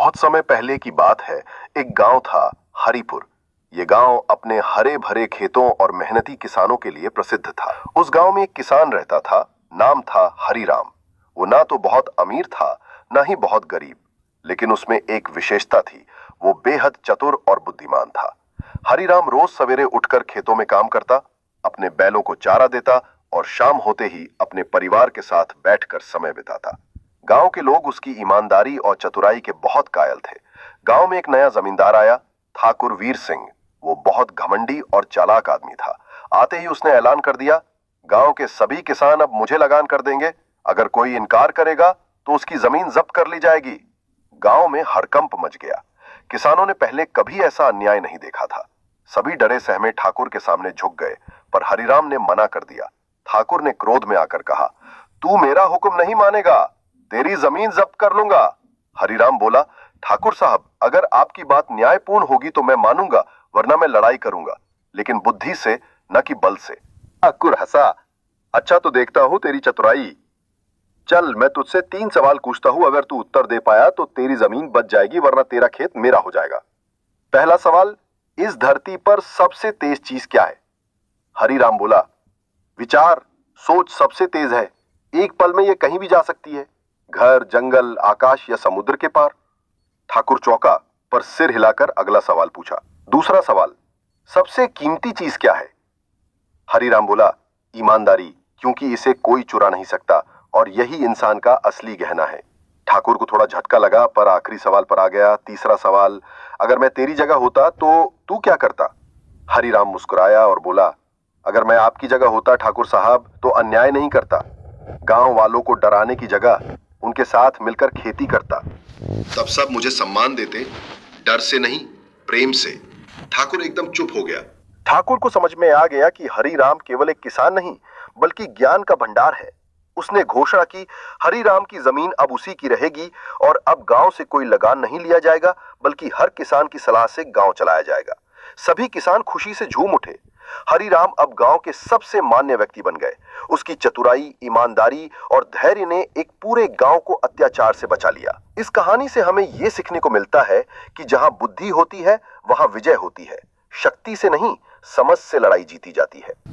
बहुत समय पहले की बात है। एक गांव था, हरिपुर। ये गांव अपने हरे भरे खेतों और मेहनती किसानों के लिए प्रसिद्ध था। उस गांव में एक किसान रहता था, नाम था हरिराम। वो ना तो बहुत अमीर था, ना ही बहुत गरीब, लेकिन उसमें एक विशेषता थी, वो बेहद चतुर और बुद्धिमान था। हरिराम रोज सवेरे उठकर खेतों में काम करता, अपने बैलों को चारा देता और शाम होते ही अपने परिवार के साथ बैठकर समय बिताता। गांव के लोग उसकी ईमानदारी और चतुराई के बहुत कायल थे। गांव में एक नया जमींदार आया, ठाकुर वीर सिंह। वो बहुत घमंडी और चालाक आदमी था। आते ही उसने ऐलान कर दिया, गांव के सभी किसान अब मुझे लगान कर देंगे। अगर कोई इनकार करेगा तो उसकी जमीन जब्त कर ली जाएगी। गांव में हड़कंप मच गया। किसानों ने पहले कभी ऐसा अन्याय नहीं देखा था। सभी डरे सहमे ठाकुर के सामने झुक गए, पर हरिराम ने मना कर दिया। ठाकुर ने क्रोध में आकर कहा, तू मेरा हुक्म नहीं मानेगा, तेरी जमीन जब्त कर लूंगा। हरिराम बोला, ठाकुर साहब, अगर आपकी बात न्यायपूर्ण होगी तो मैं मानूंगा, वरना मैं लड़ाई करूंगा, लेकिन बुद्धि से, न कि बल से। ठाकुर हंसा, अच्छा तो देखता हूं तेरी चतुराई। चल, मैं तुझसे 3 सवाल पूछता हूं, अगर तू उत्तर दे पाया तो तेरी जमीन बच जाएगी, वरना तेरा खेत मेरा हो जाएगा। पहला सवाल, इस धरती पर सबसे तेज चीज क्या है? हरिराम बोला, विचार, सोच सबसे तेज है। एक पल में यह कहीं भी जा सकती है, घर, जंगल, आकाश या समुद्र के पार। ठाकुर चौंका, पर सिर हिलाकर अगला सवाल पूछा। दूसरा सवाल, सबसे कीमती चीज क्या है? हरिराम बोला, ईमानदारी, क्योंकि इसे कोई चुरा नहीं सकता और यही इंसान का असली गहना है। ठाकुर को थोड़ा झटका लगा, पर आखिरी सवाल पर आ गया। तीसरा सवाल, अगर मैं तेरी जगह होता तो तू क्या करता? हरिराम मुस्कुराया और बोला, अगर मैं आपकी जगह होता ठाकुर साहब तो अन्याय नहीं करता। गांव वालों को डराने की जगह उनके साथ मिलकर खेती करता। तब सब मुझे सम्मान देते, डर से नहीं, प्रेम से। ठाकुर एकदम चुप हो गया। ठाकुर को समझ में आ गया कि हरिराम केवल एक किसान नहीं, बल्कि ज्ञान का भंडार है। उसने घोषणा की, हरिराम की जमीन अब उसी की रहेगी और अब गांव से कोई लगान नहीं लिया जाएगा, बल्कि हर किसान की सलाह से गांव चलाया जाएगा। सभी किसान खुशी से झूम उठे। हरिराम अब गांव के सबसे मान्य व्यक्ति बन गए। उसकी चतुराई, ईमानदारी और धैर्य ने एक पूरे गांव को अत्याचार से बचा लिया। इस कहानी से हमें यह सीखने को मिलता है कि जहां बुद्धि होती है, वहां विजय होती है। शक्ति से नहीं, समझ से लड़ाई जीती जाती है।